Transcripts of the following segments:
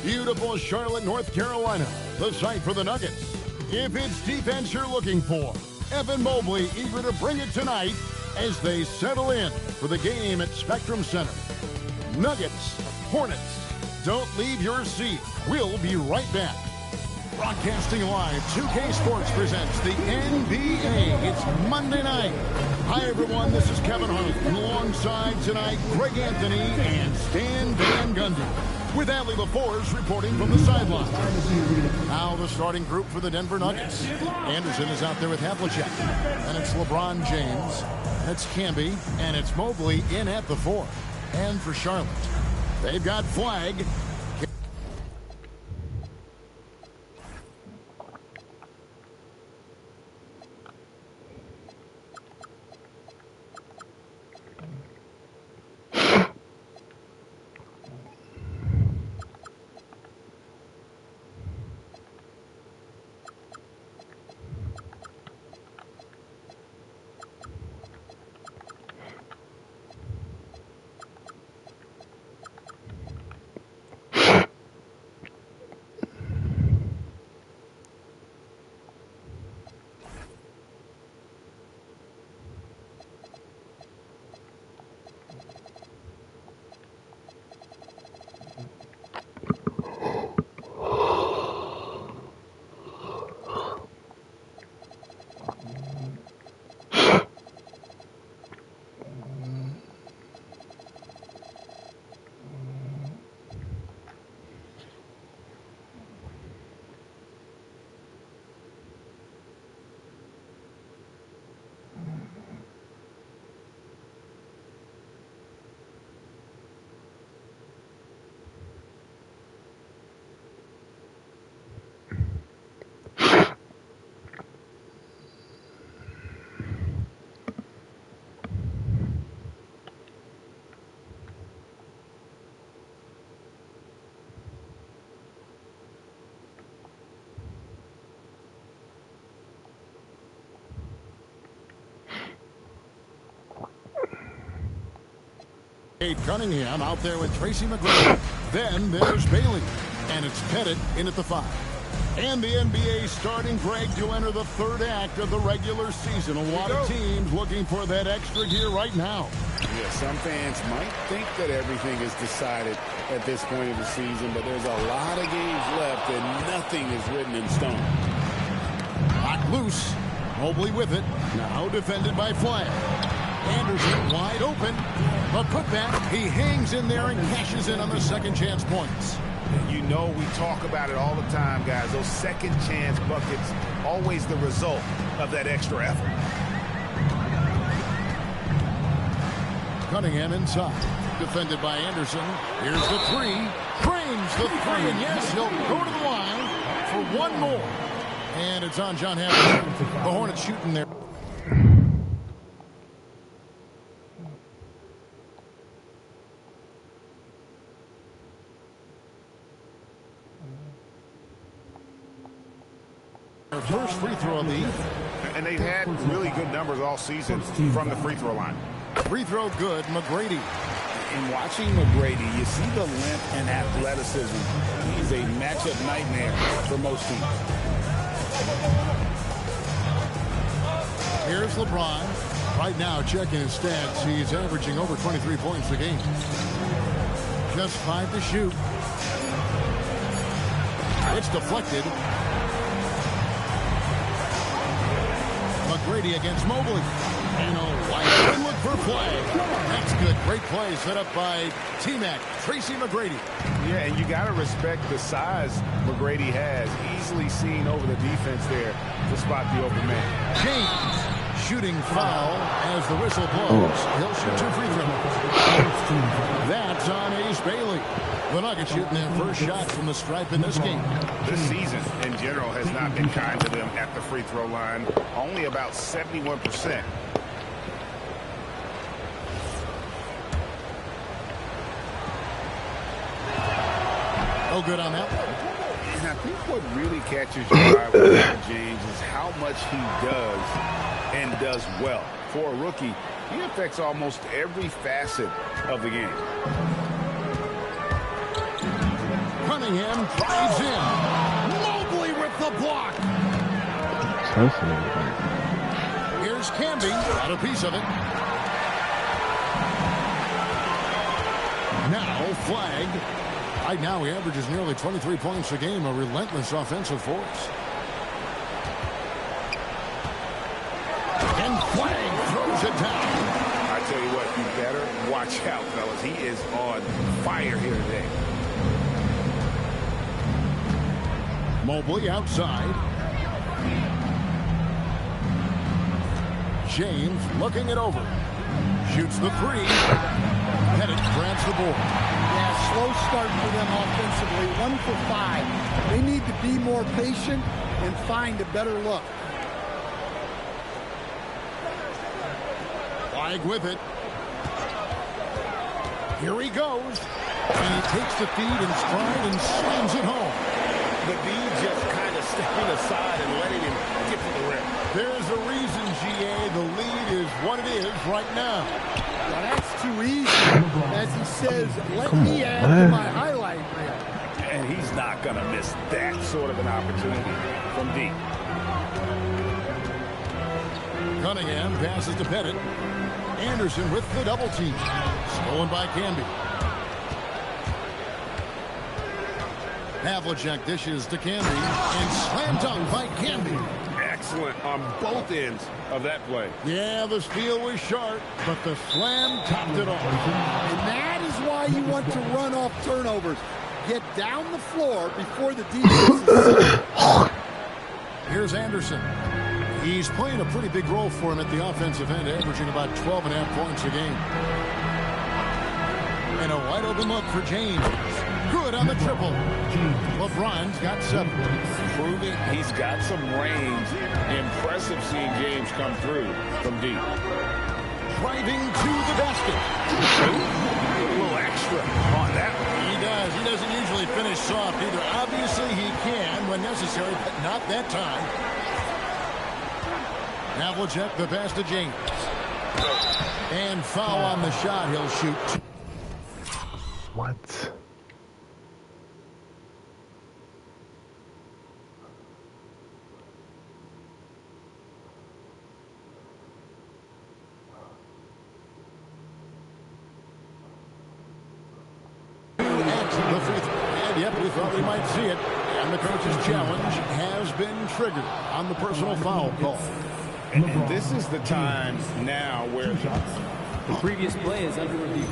Beautiful Charlotte, North Carolina, the site for the Nuggets. If it's defense you're looking for, Evan Mobley eager to bring it tonight as they settle in for the game at Spectrum Center. Nuggets, Hornets, don't leave your seat. We'll be right back. Broadcasting live, 2K Sports presents the NBA. It's Monday night. Hi, everyone. This is Kevin Hart. Alongside tonight, Greg Anthony and Stan Van Gundy, with Allie LaForce reporting from the sideline. Now the starting group for the Denver Nuggets. Anderson is out there with Havlicek. And it's LeBron James. That's Camby. And it's Mobley in at the 4. And for Charlotte, they've got Flagg. Cade Cunningham out there with Tracy McGrady. Then there's Bailey. And it's Pettit in at the 5. And the NBA starting, Greg, to enter the third act of the regular season. A lot of teams looking for that extra gear right now. Yeah, some fans might think that everything is decided at this point of the season, but there's a lot of games left and nothing is written in stone. Locked loose. Mobley with it. Now defended by Flagg. Anderson wide open. A putback. He hangs in there and cashes in on the second chance points. You know we talk about it all the time, guys. Those second chance buckets, always the result of that extra effort. Cunningham inside. Defended by Anderson. Here's the three. Frames the three, and yes, he'll go to the line for one more. And it's on John Havlicek. The Hornets shooting there. Their first free throw of the evening. And they've had really good numbers all season from the free throw line. Free throw good, McGrady. In watching McGrady, you see the length and athleticism. He's a matchup nightmare for most teams. Here's LeBron. Right now, checking his stats, he's averaging over 23 points a game. Just 5 to shoot. It's deflected. McGrady against Mobley. And a wide look for Flagg. That's good. Great play set up by T-Mac, Tracy McGrady. Yeah, and you got to respect the size McGrady has. Easily seen over the defense there to spot the open man. James shooting foul as the whistle blows. He'll shoot 2 free throws. That's on Ace Bailey. The Nuggets shooting their first shot from the stripe in this game. This season, in general, has not been kind to them at the free throw line. Only about 71%. Oh, good on that one. And I think what really catches your eye with James is how much he does and does well. For a rookie, he affects almost every facet of the game. Cunningham drives in. Mobley with the block. Here's Camby. Got a piece of it. Now Flagg. Right now he averages nearly 23 points a game. A relentless offensive force. And Flagg throws it down. I tell you what, you better watch out, fellas. He is on fire here today. Mobley outside. James looking it over. Shoots the three. Pettit grabs the board. Yeah, slow start for them offensively. 1 for 5. They need to be more patient and find a better look. Flagg with it. Here he goes. And he takes the feed in stride and slams it home. The D just kind of stepping aside and letting him get to the rim. There's a reason, GA, the lead is what it is right now. Well, that's too easy. As he says, let me add to my highlight reel. And he's not going to miss that sort of an opportunity from deep. Cunningham passes to Pettit. Anderson with the double team. Stolen by Camby. Havlicek dishes to Camby and slam dunk by Camby. Excellent on both ends of that play. Yeah, the steal was sharp, but the slam topped it off. And that is why you want to run off turnovers. Get down the floor before the defense is Here's Anderson. He's playing a pretty big role for him at the offensive end, averaging about 12.5 points a game. And a wide open look for James. Good on the triple. LeBron's got 7. Proving he's got some range. Impressive seeing James come through from deep. Driving to the basket. A little extra on that one. He does. He doesn't usually finish soft either. Obviously he can when necessary, but not that time. Havlicek the pass to James. And foul on the shot. He'll shoot. What? Yep, we thought we might see it. And the coach's challenge has been triggered on the personal foul call. And this is the time now where the previous play is under review.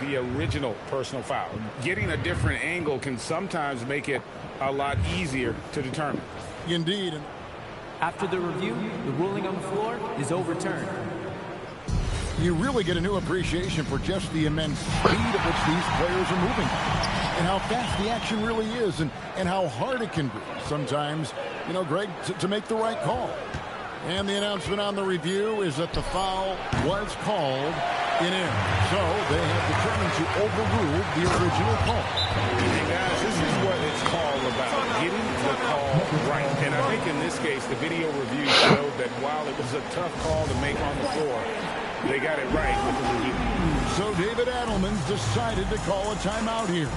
The original personal foul. Getting a different angle can sometimes make it a lot easier to determine. Indeed. After the review, the ruling on the floor is overturned. you really get a new appreciation for just the immense speed at which these players are moving and how fast the action really is and how hard it can be sometimes, you know, Greg, to make the right call. And the announcement on the review is that the foul was called in air. So they have determined to overrule the original call. And guys, this is what it's all about, getting the call right. And I think in this case, the video review showed that while it was a tough call to make on the floor, they got it right with the review. So David Adelman's decided to call a timeout here.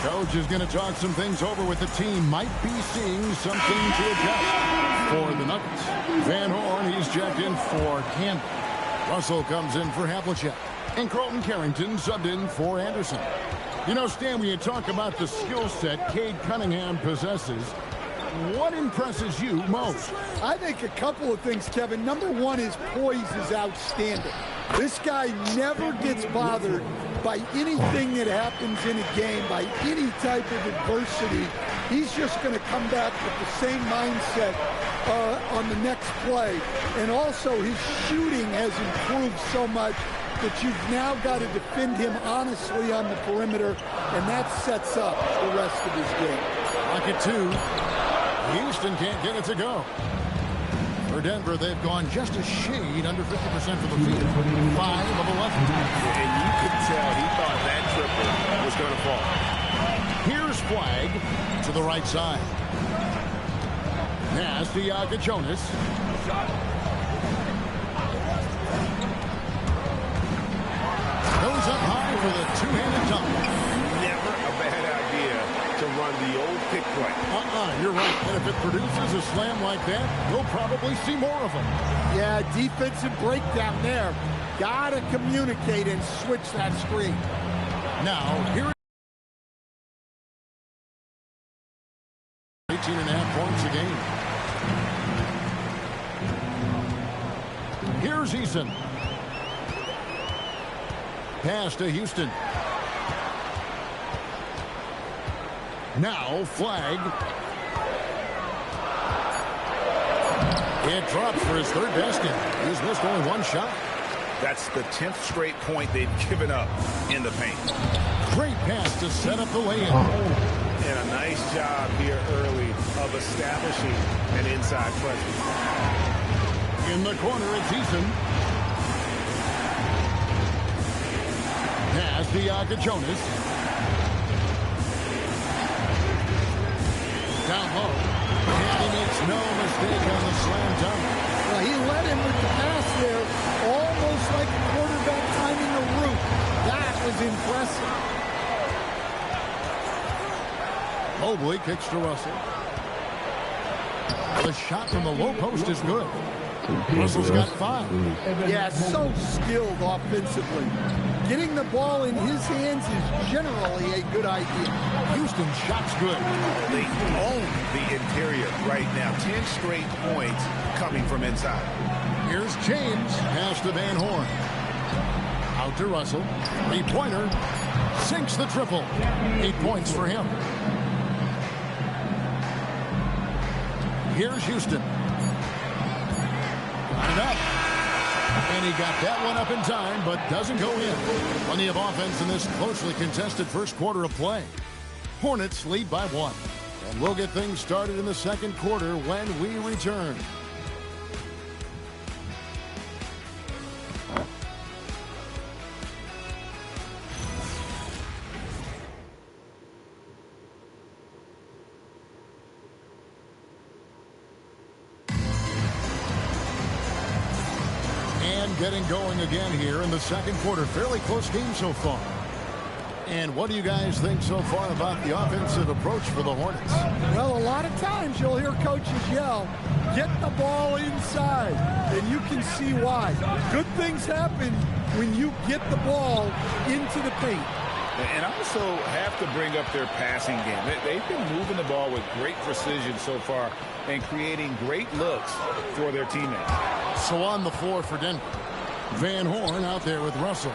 Coach is going to talk some things over with the team. Might be seeing something to adjust for the Nuggets. Van Horn, he's checked in for Campbell. Russell comes in for Havlicek. And Carlton Carrington subbed in for Anderson. You know, Stan, when you talk about the skill set Cade Cunningham possesses, what impresses you most? I think a couple of things, Kevin. Number one, his poise is outstanding. This guy never gets bothered by anything that happens in a game, by any type of adversity. He's just going to come back with the same mindset on the next play. And also, his shooting has improved so much that you've now got to defend him honestly on the perimeter, and that sets up the rest of his game. Pocket two. Houston can't get it to go. For Denver, they've gone just a shade under 50% for the field. 5 of 11. And you could tell he thought that triple was going to fall. Here's Flagg to the right side. Pass to Jonas. Goes up high for the two-handed dunk. Never a bad idea to run the old pick play. You're right. And if it produces a slam like that, you'll probably see more of them. Yeah, defensive breakdown there. Gotta communicate and switch that screen. Now, here 18.5 points a game. Here's Eason. Pass to Houston. Now Flagg. It drops for his third basket. He's missed only one shot. That's the 10th straight point they've given up in the paint. Great pass to set up the layup. And a nice job here early of establishing an inside presence. In the corner, it's Eason. Pass to Jonas. Down low. And he makes no mistake on the slam dunk. Well, he led him with the pass there, almost like a quarterback timing a route. That was impressive. Mobley kicks to Russell. The shot from the low post is good. Russell's got 5. Yeah, so skilled offensively. Getting the ball in his hands is generally a good idea. Houston's shot's good. They own the interior right now. 10 straight points coming from inside. Here's James. Pass to Van Horn. Out to Russell. 3-pointer. Sinks the triple. 8 points for him. Here's Houston. Got it up. And he got that one up in time, but doesn't go in. Plenty of offense in this closely contested first quarter of play. Hornets lead by 1. And we'll get things started in the second quarter when we return. Getting going again here in the second quarter. Fairly close game so far. And what do you guys think so far about the offensive approach for the Hornets? Well, a lot of times you'll hear coaches yell, get the ball inside, and you can see why. Good things happen when you get the ball into the paint. And also have to bring up their passing game. They've been moving the ball with great precision so far and creating great looks for their teammates. So on the floor for Denver, Van Horn out there with Russell.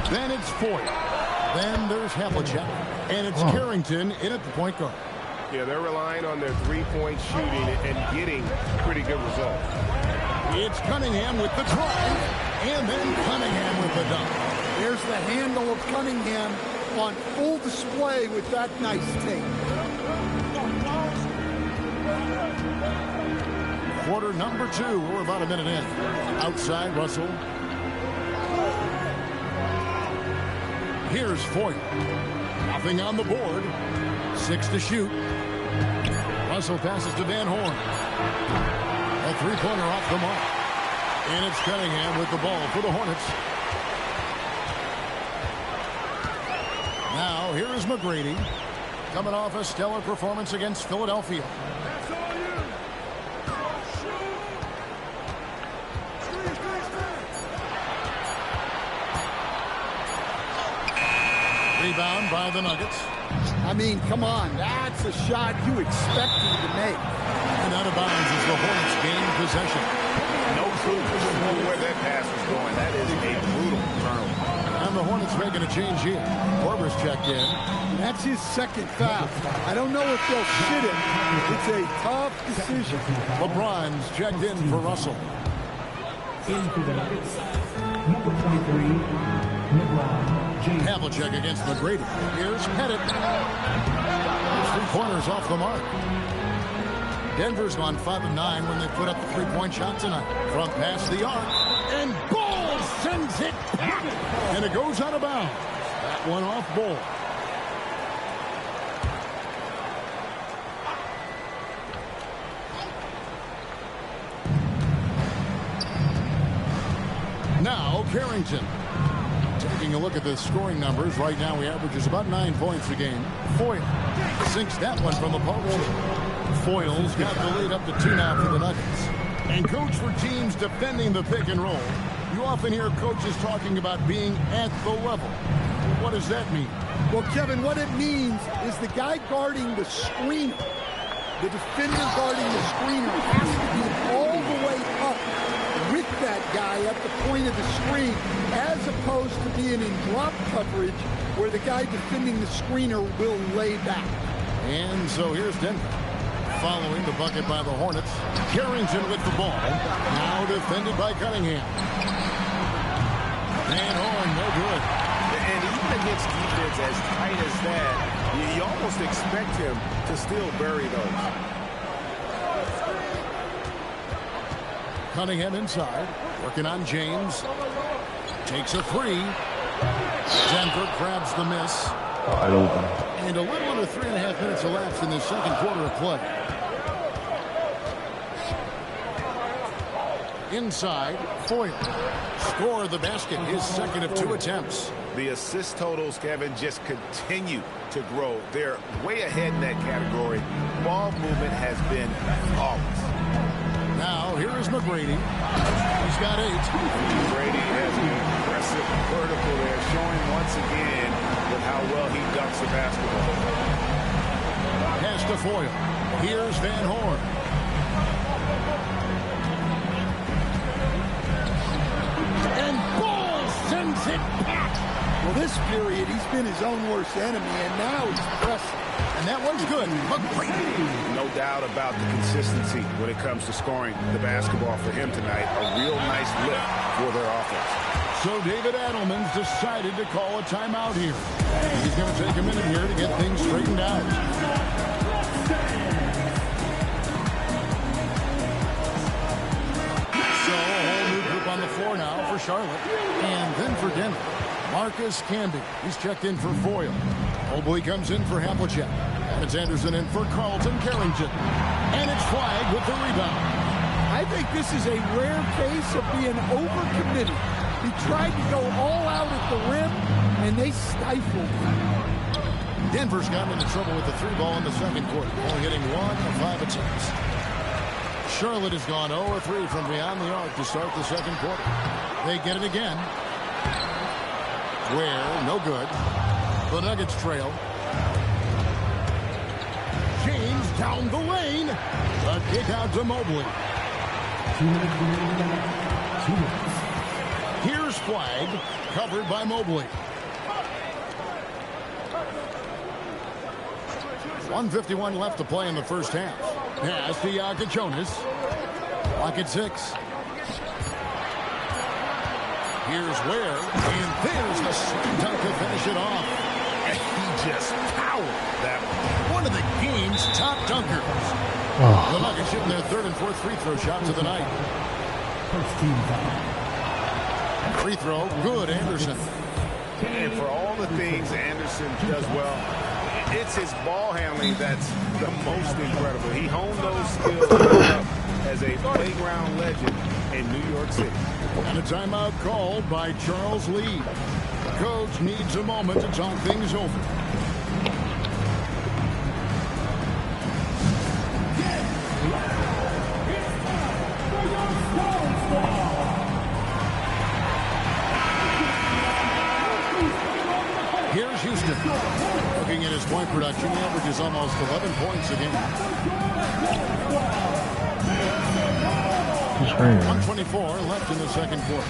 Then it's Foyt. Then there's Havlicek. And it's Carrington in at the point guard. Yeah, they're relying on their three-point shooting and getting pretty good results. It's Cunningham with the drive. And then Cunningham with the dunk. There's the handle of Cunningham on full display with that nice tape. Quarter number 2. We're about a minute in. Outside, Russell. Here's Foyt. Nothing on the board. 6 to shoot. Russell passes to Van Horn. A three-pointer off the mark. And it's Cunningham with the ball for the Hornets. Now, here is McGrady. Coming off a stellar performance against Philadelphia. Rebound by the Nuggets. I mean, come on. That's a shot you expect him to make. And out of bounds as the Hornets gain possession. No clue where that pass was going. That is a brutal turnover. And the Hornets making a change here. Korver's checked in. That's his second foul. I don't know if they'll sit him. It's a tough decision. LeBron's checked in for Russell. In for the Nuggets, number 23, LeBron James. Havlicek against McGrady. Here's Pettit. There's 3 pointers off the mark. Denver's gone 5 of 9 when they put up the 3-point shot tonight. Front pass the arc. And Ball sends it back. And it goes out of bounds. That one off Ball. Now Carrington. Taking a look at the scoring numbers, right now he averages about 9 points a game. Foyle sinks that one from the post. Foyle's got the lead up to 2 now for the Nuggets. And coach, for teams defending the pick and roll, you often hear coaches talking about being at the level. What does that mean? Well, Kevin, what it means is the guy guarding the screener, the defender guarding the screener, has to be all the way up with that guy at the point of the screen, as opposed to being in drop coverage where the guy defending the screener will lay back. And so here's Denver. Following the bucket by the Hornets. Carrington with the ball. Now defended by Cunningham. Van Horn, no good. And even against defense as tight as that, you almost expect him to still bury those. Cunningham inside, working on James. Takes a 3. Denver grabs the miss. Wide open. And a little under 3.5 minutes elapsed in the second quarter of play. Inside, Foyle. Score the basket, his second of 2 attempts. The assist totals, Kevin, just continue to grow. They're way ahead in that category. Ball movement has been flawless. Now, here is McGrady. He's got 8. McGrady has an impressive vertical there, showing once again with how well he dunks the basketball. Pass to Foyle. Here's Van Horn. And Ball sends it back. Well, this period, he's been his own worst enemy, and now he's pressing. And that one's good. McGrady. No doubt about the consistency when it comes to scoring the basketball for him tonight. A real nice lift for their offense. So David Adelman's decided to call a timeout here. He's going to take a minute here to get things straightened out. So a whole new group on the floor now for Charlotte. And then for Denver. Marcus Camby. He's checked in for Foyle. Mobley comes in for Havlicek. It's Anderson in for Carlton Carrington. And it's Flagg with the rebound. I think this is a rare case of being overcommitted. He tried to go all out at the rim, and they stifled him. Denver's gotten into trouble with the 3-ball in the second quarter, only hitting 1 of 5 attempts. Charlotte has gone 0 of 3 from beyond the arc to start the second quarter. They get it again. Where, no good. The Nuggets trail. James down the lane. A kick out to Mobley. 2 minutes remaining. 2 minutes. Here's Flagg, covered by Mobley. 1:51 left to play in the first half. Pass to Jonas. Clock at 6. Here's Ware, and there's the slam dunk to finish it off. And he just powered that one of the game's top dunkers. The Nuggets shooting their third and fourth free throw shots of the night. First team foul. Free throw, good, Anderson. And for all the things Anderson does well, it's his ball handling that's the most incredible. He honed those skills as a playground legend in New York City. And a timeout called by Charles Lee. Coach needs a moment to talk things over. Here's Houston. Looking at his point production, he averages almost 11 points a game. 124 left in the second quarter.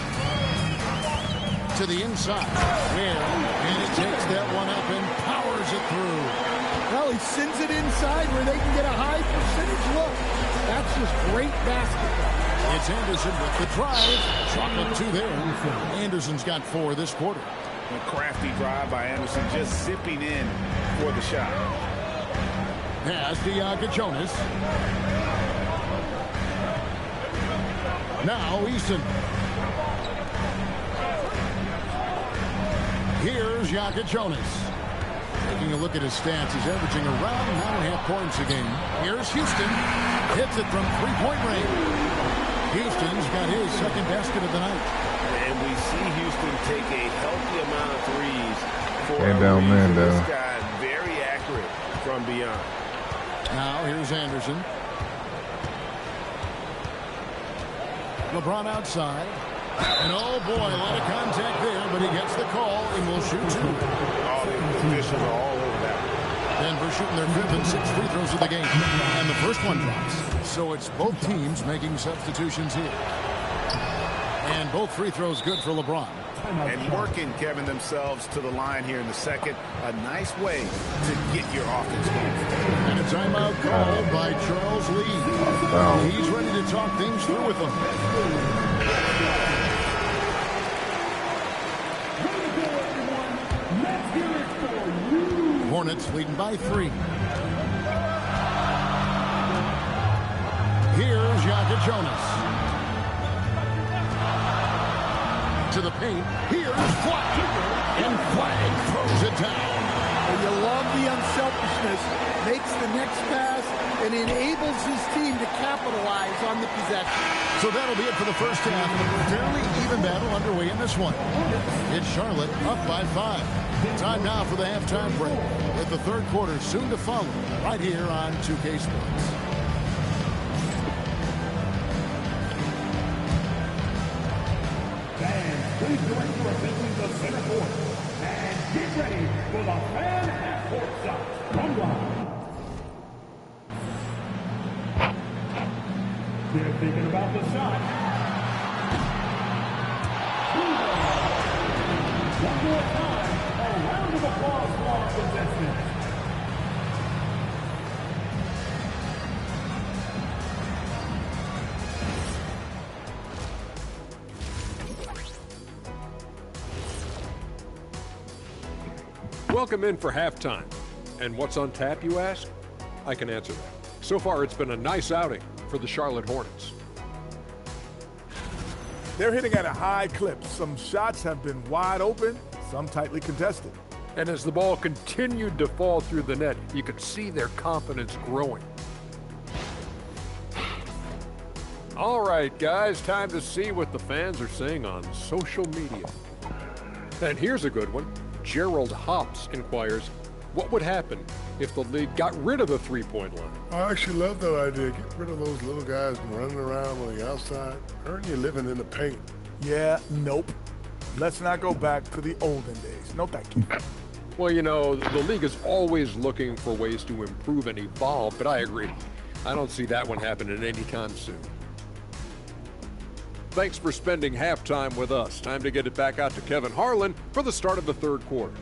To the inside. And he takes that one up and powers it through. Well, he sends it inside where they can get a high percentage look. That's just great basketball. It's Anderson with the drive. Shot up two there. Anderson's got 4 this quarter. A crafty drive by Anderson, just zipping in for the shot. Pass to Jonas. Now Easton. Here's Jonas. Taking a look at his stats, he's averaging around 9.5 points a game. Here's Houston. Hits it from three-point range. Houston's got his second basket of the night. And we see Houston take a healthy amount of threes for down man down. This guy very accurate from beyond. Now here's Anderson. LeBron outside. And oh boy, a lot of contact there, but he gets the call and will shoot 2. Oh, the officials are all over that. Denver shooting their 5th and 6th free throws of the game. And the first one drops. So it's both teams making substitutions here. And both free throws good for LeBron. And working, Kevin, themselves to the line here in the second. A nice way to get your offense going. And a timeout called by Charles Lee. He's ready to talk things through with them. Hornets leading by 3. Here's Jonas. To the paint. Here's Flagg. And Flagg throws it down. Well, you love the unselfishness. Makes the next pass and enables his team to capitalize on the possession. So that'll be it for the first half. Fairly even battle underway in this one. It's Charlotte up by 5. Time now for the halftime break. With the third quarter soon to follow right here on 2K Sports. Please join for assembling the center court. And get ready for the fan half-court shot from Bron. They're thinking about the shot. One more time, a round of applause for our contestants. Welcome in for halftime. And what's on tap, you ask? I can answer that. So far, it's been a nice outing for the Charlotte Hornets. They're hitting at a high clip. Some shots have been wide open, some tightly contested. And as the ball continued to fall through the net, you could see their confidence growing. All right, guys, time to see what the fans are saying on social media. And here's a good one. Gerald Hops inquires, what would happen if the league got rid of the three-point line? I actually love that idea. Get rid of those little guys running around on the outside. Earn your living in the paint. Yeah, nope. Let's not go back to the olden days. No, thank you. Well, you know, the league is always looking for ways to improve and evolve, but I agree. I don't see that one happening anytime soon. Thanks for spending halftime with us. Time to get it back out to Kevin Harlan for the start of the third quarter.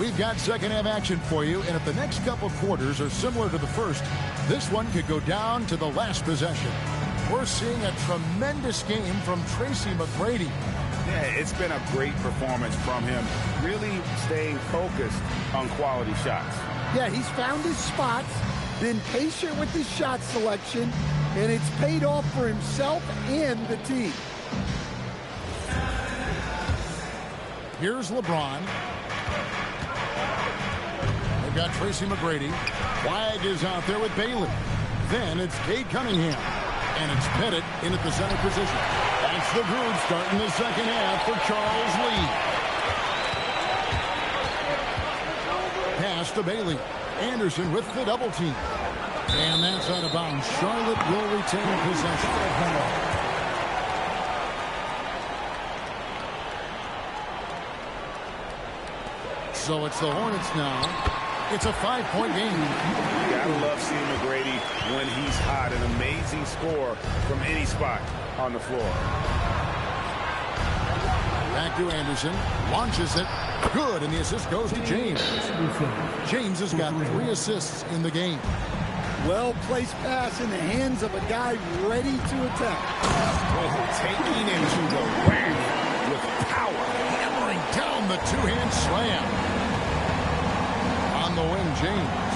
We've got second half action for you, and if the next couple quarters are similar to the first, this one could go down to the last possession. We're seeing a tremendous game from Tracy McGrady. Yeah, it's been a great performance from him, really staying focused on quality shots. Yeah, he's found his spots, been patient with his shot selection, and it's paid off for himself and the team. Here's LeBron. They've got Tracy McGrady. Flagg is out there with Bailey. Then it's Cade Cunningham. And it's Pettit in at the center position. That's the groove starting the second half for Charles Lee. Pass to Bailey. Anderson with the double team. And that's out of bounds. Charlotte will retain possession. So it's the Hornets now. It's a 5-point game. You gotta love seeing McGrady when he's hot. An amazing score from any spot on the floor. Back to Anderson. Launches it. Good, and the assist goes to James. James has got 3 assists in the game. Well-placed pass in the hands of a guy ready to attack. Taking into the rim with power. Hammering down the two-hand slam. On the wing, James.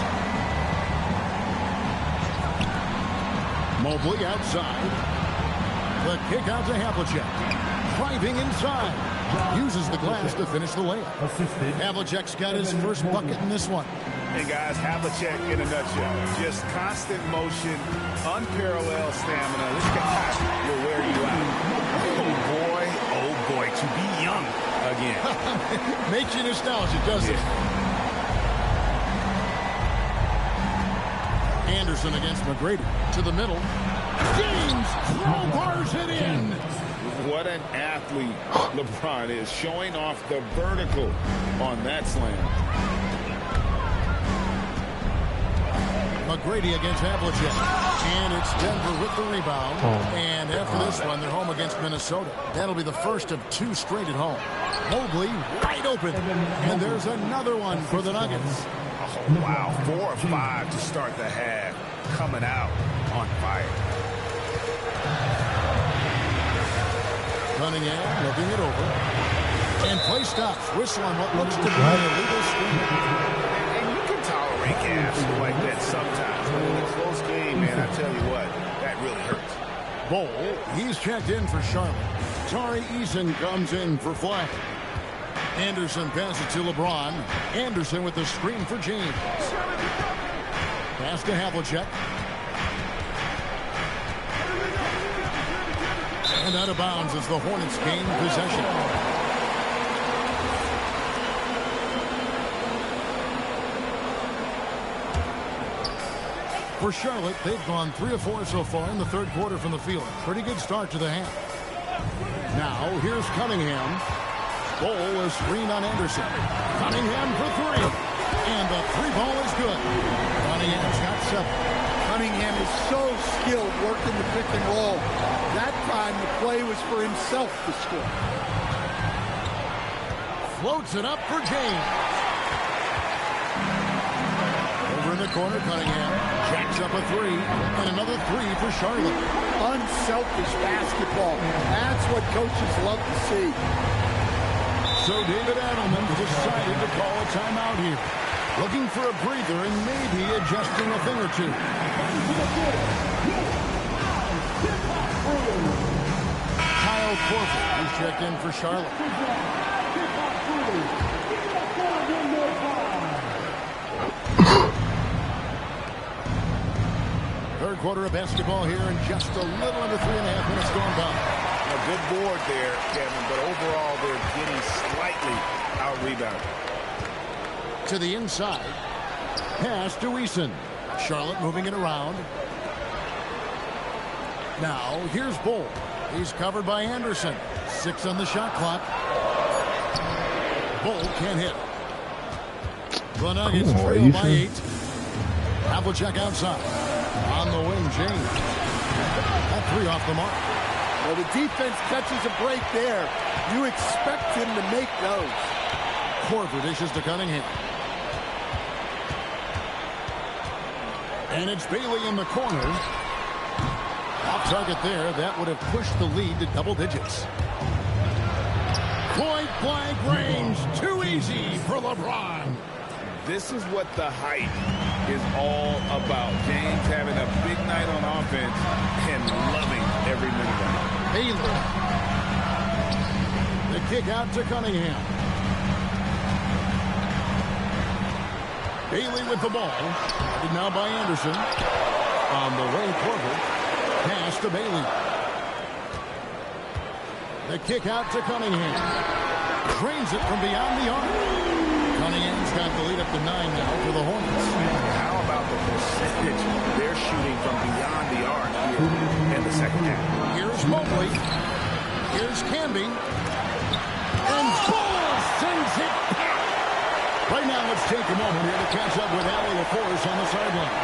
Mobley outside. The kick out to Havlicek. Driving inside. Uses the glass to finish the layup. Havlicek's got his first bucket in this one. Hey guys, Havlicek in a nutshell. Just constant motion, unparalleled stamina. This guy will wear you out. Oh boy, to be young again. Makes you nostalgic, doesn't it? Anderson against McGrady. To the middle. James crowbars it in. What an athlete LeBron is, showing off the vertical on that slam. McGrady against Havlicek. And it's Denver with the rebound. And after this one, they're home against Minnesota. That'll be the first of 2 straight at home. Mobley wide open. And there's another one for the Nuggets. Oh, wow, 4 or 5 to start the half. Coming out on fire. Cunningham looking it over. And play stops. Whistle on what looks to be an illegal screen. And you can tolerate gaps like that sometimes. But in a close game, man, I tell you what, that really hurts. Bol, he's checked in for Charlotte. Tari Eason comes in for Flagg. Anderson passes to LeBron. Anderson with the screen for James. Pass to Havlicek. And out of bounds as the Hornets gain possession. For Charlotte, they've gone 3 of 4 so far in the third quarter from the field. Pretty good start to the half. Now, here's Cunningham. Bol is screened on Anderson. Cunningham for 3. And the 3-ball is good. Cunningham's got 7. Cunningham is so skilled working the pick and roll. That time the play was for himself to score. Floats it up for James. Over in the corner, Cunningham jacks up a 3. And another 3 for Charlotte. Unselfish basketball. That's what coaches love to see. So David Adelman decided to call a timeout here. Looking for a breather and maybe adjusting a thing or 2. Kyle Korver is checked in for Charlotte. Third quarter of basketball here in just a little under 3.5 minutes gone by. A good board there, Kevin, but overall they're getting slightly out-rebounded. To the inside. Pass to Eason. Charlotte moving it around. Now, here's Bol. He's covered by Anderson. 6 on the shot clock. Bol can't hit. The Nuggets trail by 8. Havlicek outside. On the wing, James. That 3 off the mark. Well, the defense catches a break there. You expect him to make those. Korver dishes to Cunningham. And it's Bailey in the corner. Off target there. That would have pushed the lead to double digits. Point blank range. Too easy for LeBron. This is what the hype is all about. James having a big night on offense and loving every minute of it. Bailey. The kick out to Cunningham. Bailey with the ball. And now by Anderson. On the way, Korver. Pass to Bailey. The kick out to Cunningham. Drains it from beyond the arc. Cunningham's got the lead up to 9 now for the Hornets. How about the percentage they're shooting from beyond the arc here in the second half? Here's Mobley. Here's Camby. And Bull sends it back. Right now, let's take a moment here to catch up with Allie LaForce on the sideline.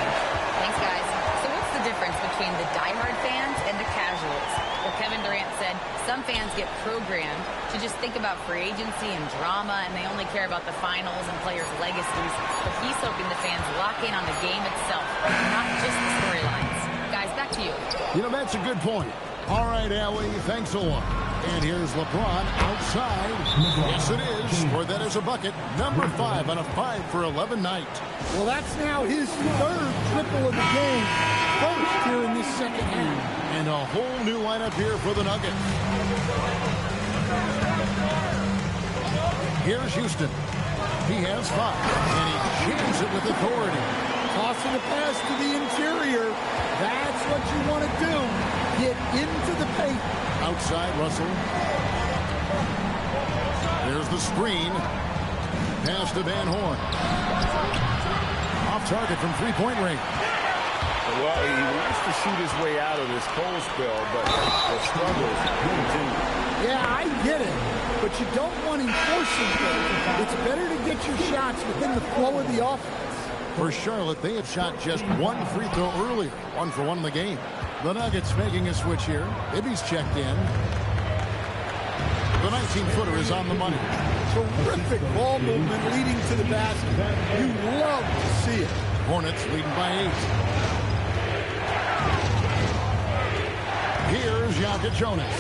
Thanks, guys. So what's the difference between the diehard fans and the casuals? Well, Kevin Durant said some fans get programmed to just think about free agency and drama, and they only care about the finals and players' legacies. But he's hoping the fans lock in on the game itself, not just the storylines. Guys, back to you. You know, that's a good point. All right, Allie, thanks a lot. And here's LeBron outside. Yes, it is. For that is a bucket. Number 5 on a 5 for 11 night. Well, that's now his third triple of the game. First here in this second half. And a whole new lineup here for the Nuggets. Here's Houston. He has 5. And he jams it with authority. Tossing a pass to the interior. That's what you want to do. Get into the paint. Outside, Russell. There's the screen. Pass to Van Horn. Off target from three-point range. Well, he wants to shoot his way out of this cold spell, but the struggles continue. Yeah, I get it. But you don't want him forcing things. It's better to get your shots within the flow of the offense. For Charlotte, they have shot just 1 free throw earlier. 1 for 1 in the game. The Nuggets making a switch here. Ibby's checked in. The 19-footer is on the money. Terrific ball movement leading to the basket. You love to see it. Hornets leading by 8. Here's Jokic Jonas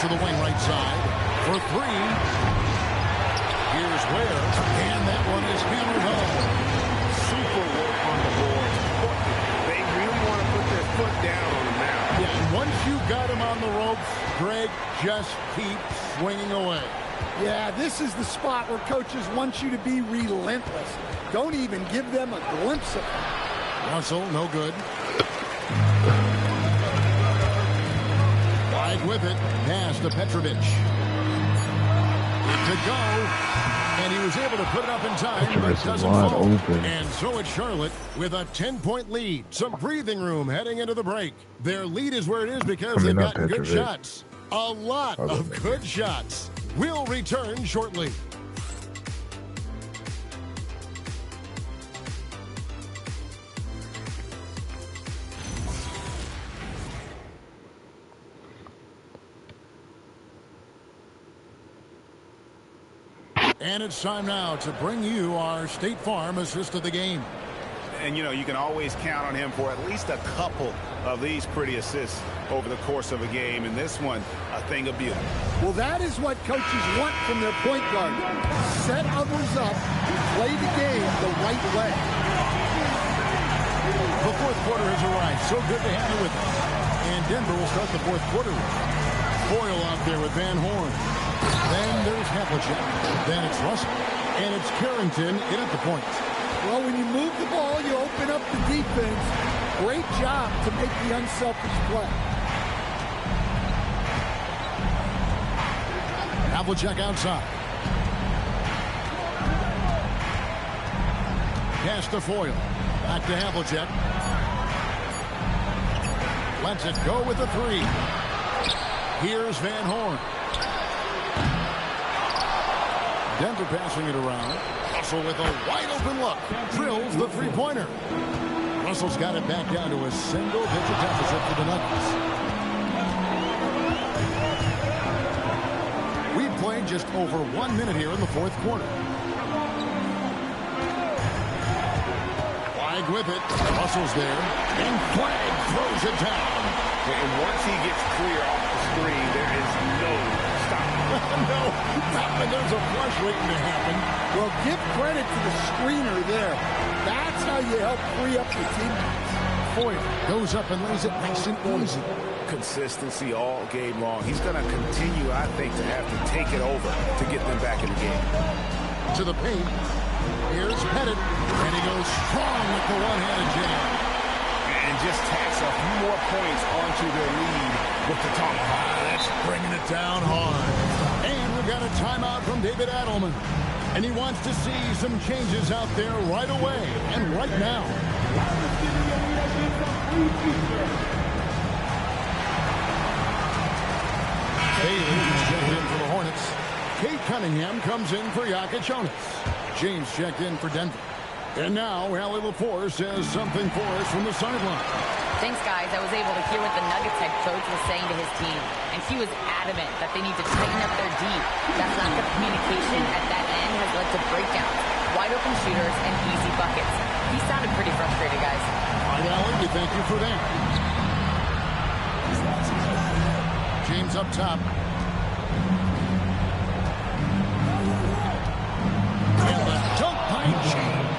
to the wing right side for 3. Here's Ware, and that one is hammered home. Super work on the board. They really want to put their foot down on the mound. Yeah, and once you got him on the ropes, Greg just keeps swinging away. Yeah, this is the spot where coaches want you to be relentless. Don't even give them a glimpse of it. Russell, no good. Flagg with it. Pass to Petrovic. It could go. And he was able to put it up in time, but doesn't fall. And so it's Charlotte with a 10-point lead. Some breathing room heading into the break. Their lead is where it is because they've got good shots. A lot of good shots. We'll return shortly. And it's time now to bring you our State Farm assist of the game. And, you know, you can always count on him for at least a couple of these pretty assists over the course of a game. And this one, a thing of beauty. Well, that is what coaches want from their point guard. Set others up, play the game the right way. The fourth quarter has arrived. So good to have you with us. And Denver will start the fourth quarter. Boyle out there with Van Horn. Then there's Havlicek. Then it's Russell. And it's Carrington in at the point. Well, when you move the ball, you open up the defense. Great job to make the unselfish play. Havlicek outside. Pass to Foyle. Back to Havlicek. Lets it go with the 3. Here's Van Horn. Denver passing it around. Russell with a wide-open look. Drills the three-pointer. Russell's got it back down to a single-digit deficit for the Nuggets. We've played just over 1 minute here in the fourth quarter. with it. Hustles there. And Flagg throws it down. And once he gets clear off the screen, there is no stopping. No, not when there's a flush waiting to happen. Well, give credit to the screener there. That's how you help free up your teammates. Foyle goes up and lays it nice and easy. Consistency all game long. He's going to continue, I think, to have to take it over to get them back in the game. To the paint. Here's Pettit. And he goes strong with the one-handed jam. And just tacks a few more points onto their lead with the tomahawk. That's bringing it down hard. And we've got a timeout from David Adelman. And he wants to see some changes out there right away and right now. Bailey is checked in for the Hornets. Cade Cunningham comes in for Jonas. James checked in for Denver. And now, Allie LaForce has something for us from the sideline. Thanks, guys. I was able to hear what the Nuggets head coach was saying to his team, and he was adamant that they need to tighten up their D. That lack of communication at that end has led to breakdowns, wide open shooters, and easy buckets. He sounded pretty frustrated, guys. All right, Allie, we thank you for that. James up top. And the dunk by James.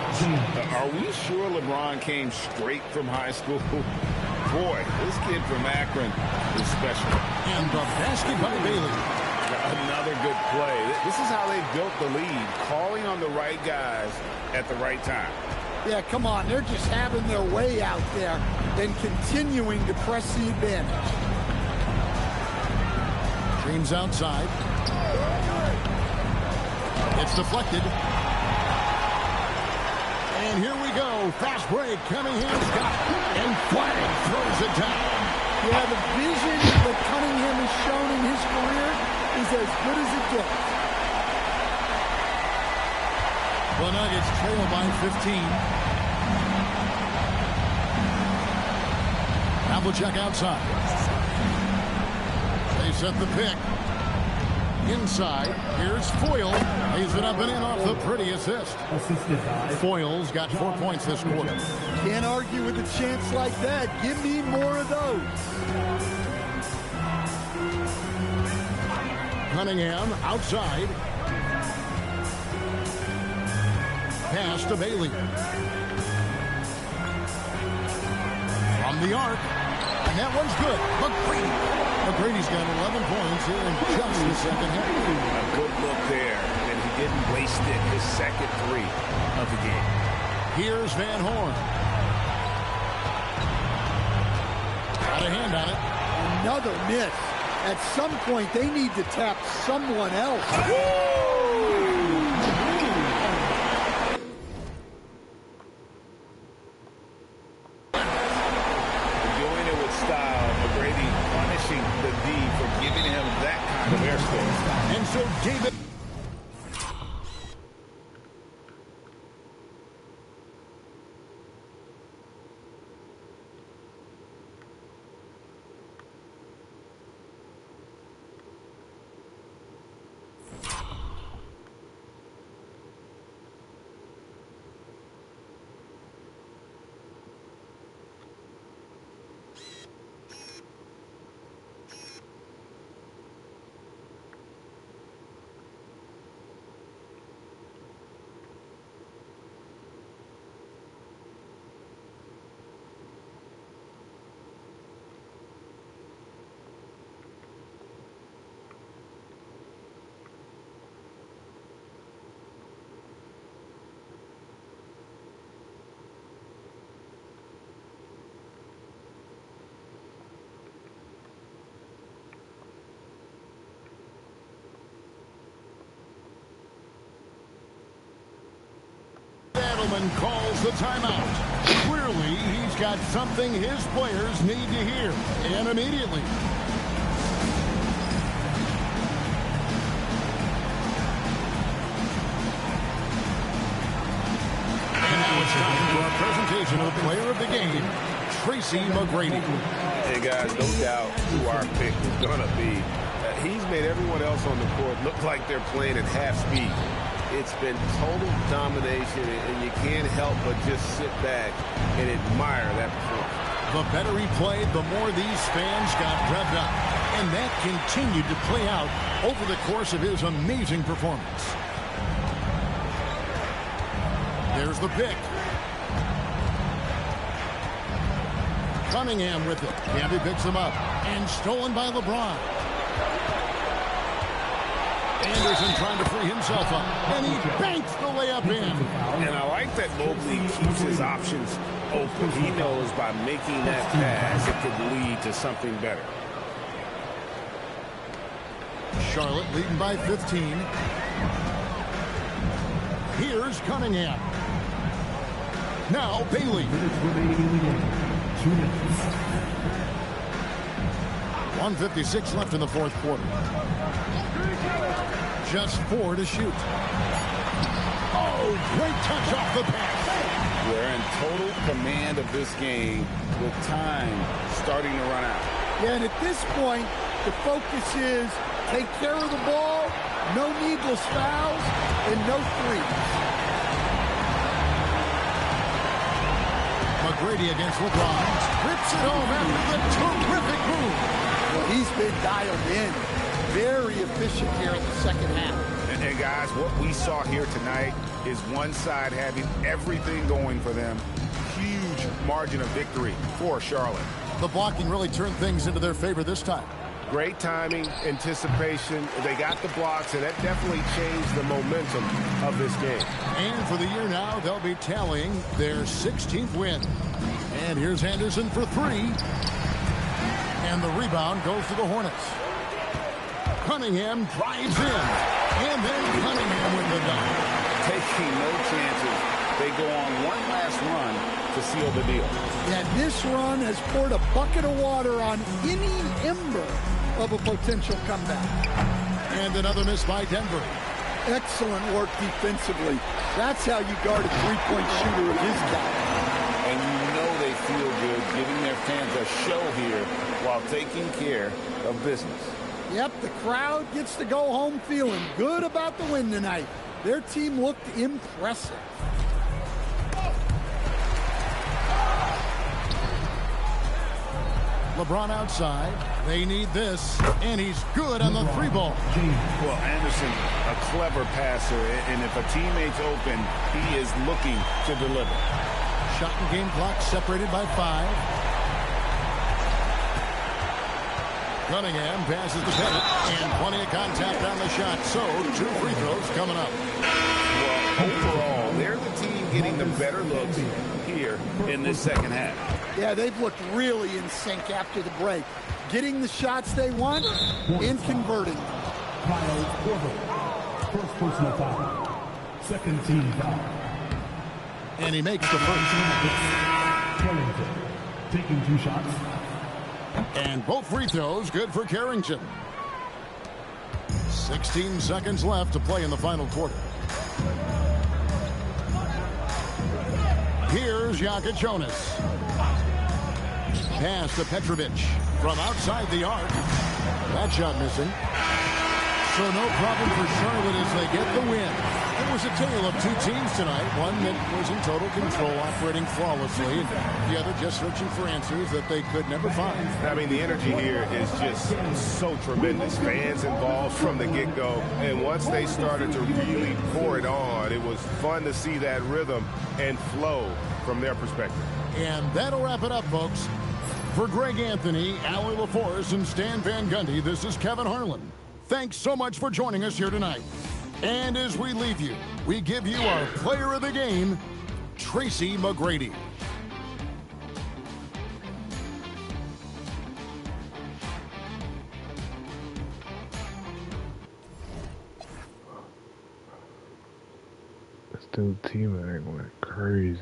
Are we sure LeBron came straight from high school? Boy, this kid from Akron is special. And the basket by Bailey. Another good play. This is how they built the lead, calling on the right guys at the right time. Yeah, come on. They're just having their way out there and continuing to press the advantage. James outside. It's deflected. And here we go. Fast break. Cunningham's got it. And Flagg throws it down. Yeah, the vision that Cunningham has shown in his career is as good as it gets. The Nuggets trail by 15. Havlicek outside. They set the pick. Inside, here's Foyle. Lays it up and in off the pretty assist. Foyle's got 4 points this quarter. Can't argue with a chance like that. Give me more of those. Cunningham outside. Pass to Bailey. From the arc. And that one's good. McGrady's got 11 points here in just the second half. A good look there, and he didn't waste it. His second three of the game. Here's Van Horn. Got a hand on it. Another miss. At some point, they need to tap someone else. And so David. Adelman calls the timeout. Clearly, he's got something his players need to hear, and immediately. And now it's time for our presentation of Player of the Game, Tracy McGrady. Hey, guys, no doubt who our pick is going to be. He's made everyone else on the court look like they're playing at half speed. It's been total domination, and you can't help but just sit back and admire that performance. The better he played, the more these fans got revved up. And that continued to play out over the course of his amazing performance. There's the pick. Cunningham with it. Canby picks him up. And stolen by LeBron. Anderson trying to free himself up. And he banks the layup in. And I like that Mobley keeps his options open. He knows by making that pass, it could lead to something better. Charlotte leading by 15. Here's Cunningham. Now Bailey. 1:56 left in the fourth quarter. Just 4 to shoot. Oh, great touch off the pass. We're in total command of this game with time starting to run out. Yeah, and at this point, the focus is take care of the ball, no needless fouls, and no threes. McGrady against LeBron. Rips it home after the terrific move. Well, he's been dialed in. Very efficient here in the second half. And guys, what we saw here tonight is one side having everything going for them. Huge margin of victory for Charlotte. The blocking really turned things into their favor this time. Great timing, anticipation. They got the blocks, and that definitely changed the momentum of this game. And for the year now, they'll be tallying their 16th win. And here's Anderson for 3. And the rebound goes to the Hornets. Cunningham drives in. And then Cunningham with the dunk. Taking no chances. They go on one last run to seal the deal. Yeah, this run has poured a bucket of water on any ember of a potential comeback. And another miss by Denver. Excellent work defensively. That's how you guard a three-point shooter of his caliber. And you know they feel good giving their fans a show here while taking care of business. Yep, the crowd gets to go home feeling good about the win tonight. Their team looked impressive. LeBron outside. They need this. And he's good on the 3-ball. Well, Anderson, a clever passer. And if a teammate's open, he is looking to deliver. Shot and game clock separated by 5. Cunningham passes the pivot. And plenty of contact on the shot. So, 2 free throws coming up. Well, overall, they're the team getting the better looks here in this second half. Yeah, they've looked really in sync after the break. Getting the shots they want and converting. First personal foul. Second team foul. And he makes the first. Carrington taking 2 shots. And both free throws good for Carrington. 16 seconds left to play in the final quarter. Here's Jonas. Pass to Petrovic from outside the arc. That shot missing. So no problem for Charlotte as they get the win. It was a tale of 2 teams tonight. One that was in total control, operating flawlessly, and the other just searching for answers that they could never find. I mean, the energy here is just so tremendous. Fans involved from the get-go. And once they started to really pour it on, it was fun to see that rhythm and flow from their perspective. And that'll wrap it up, folks. For Greg Anthony, Allie LaForce, and Stan Van Gundy, this is Kevin Harlan. Thanks so much for joining us here tonight. And as we leave you, we give you our player of the game, Tracy McGrady. This dude teammate went crazy.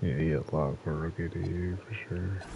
Yeah, he a lot for rookie of the year for sure.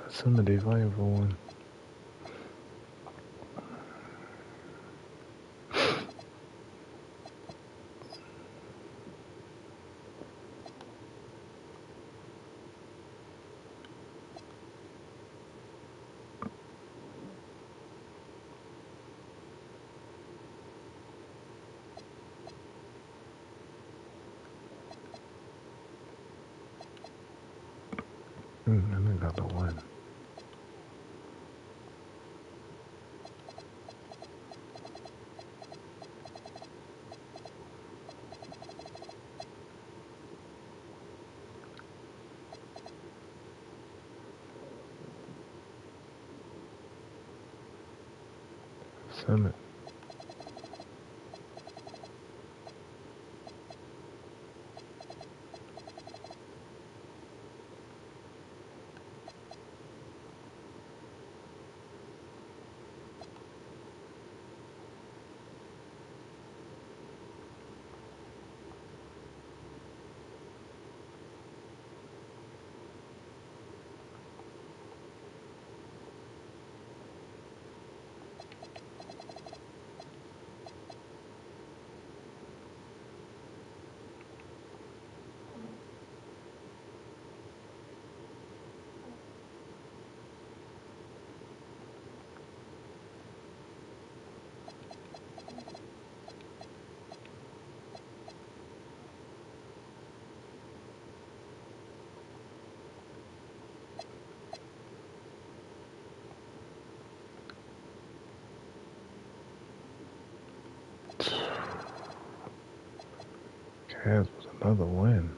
Somebody fighting for one. And I got the one. Summit. Cavs was another win.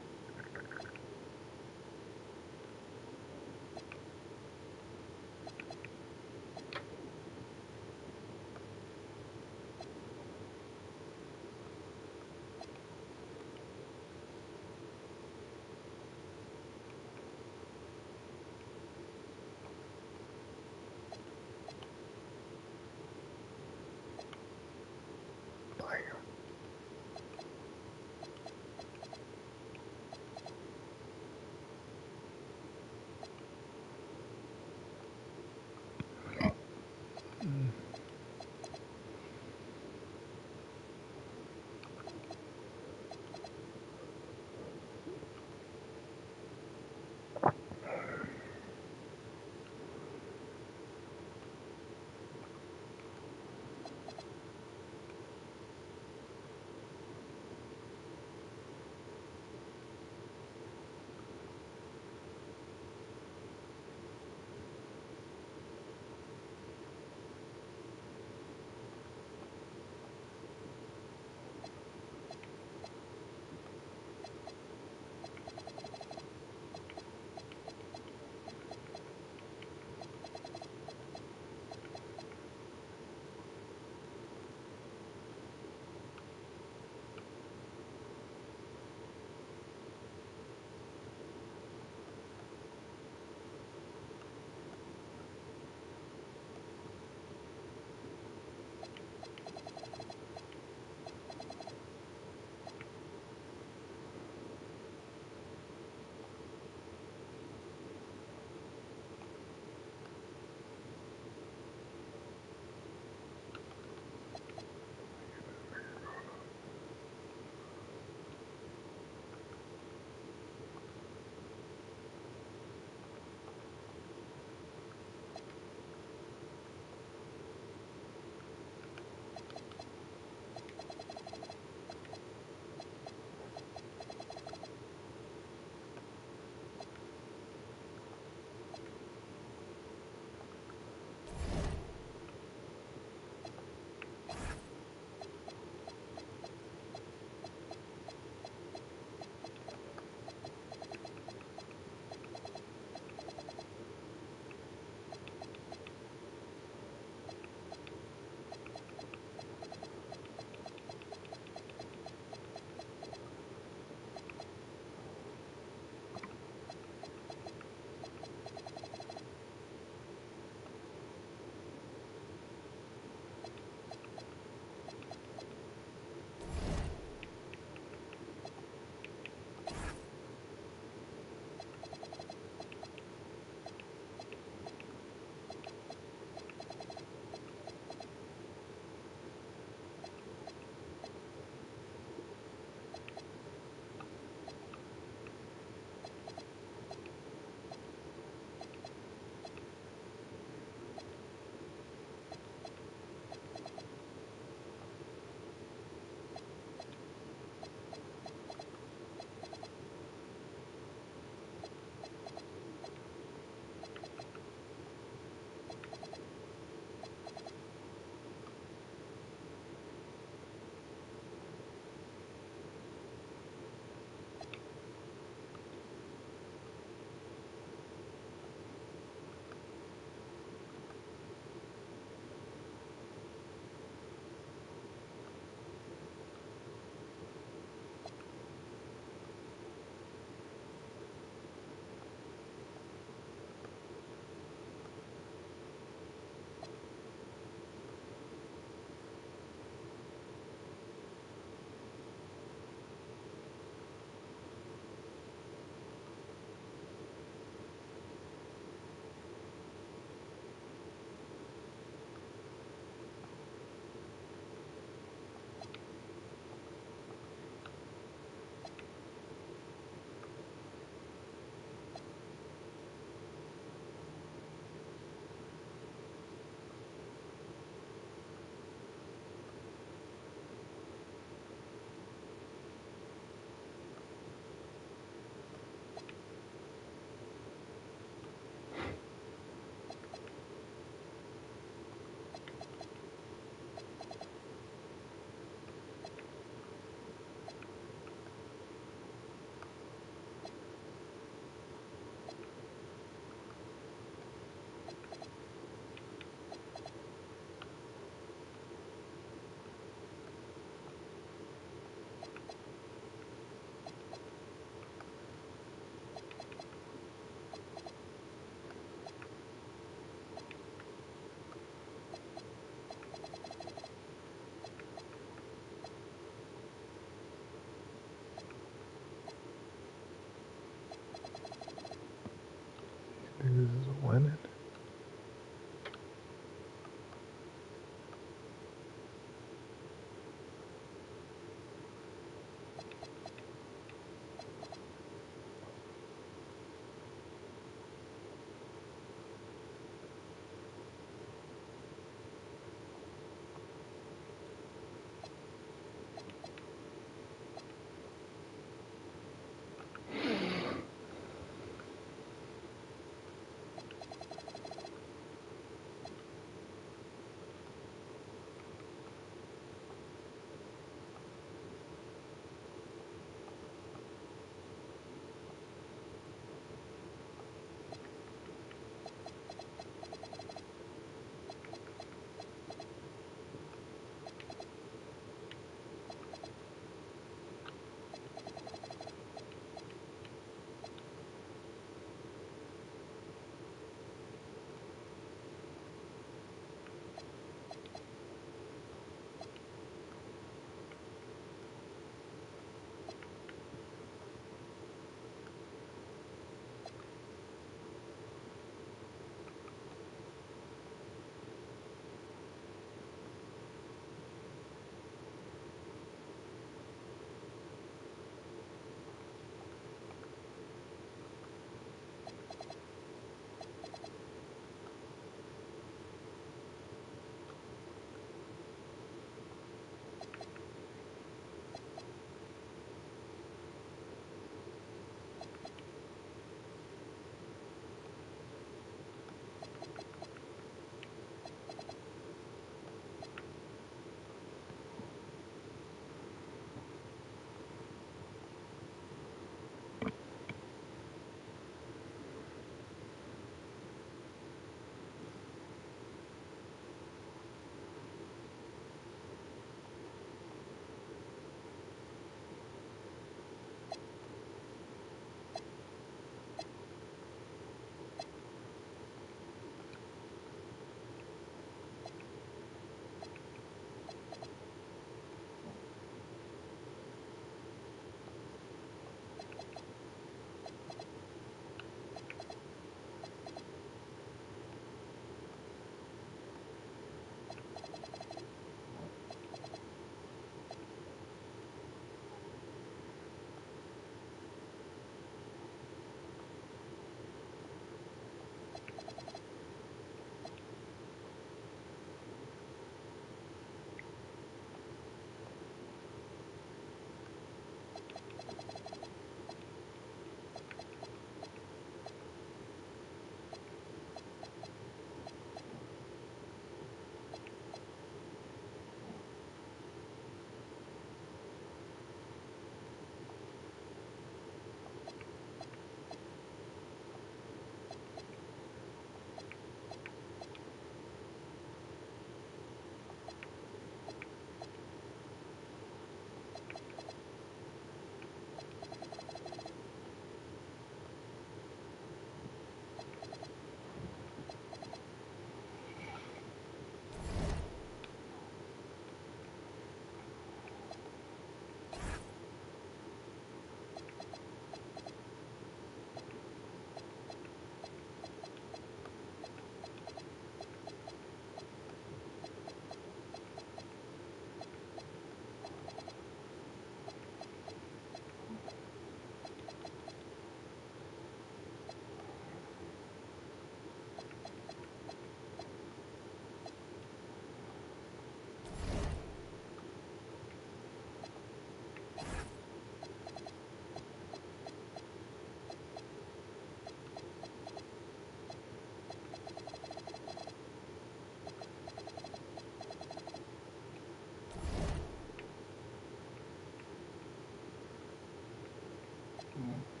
Yeah.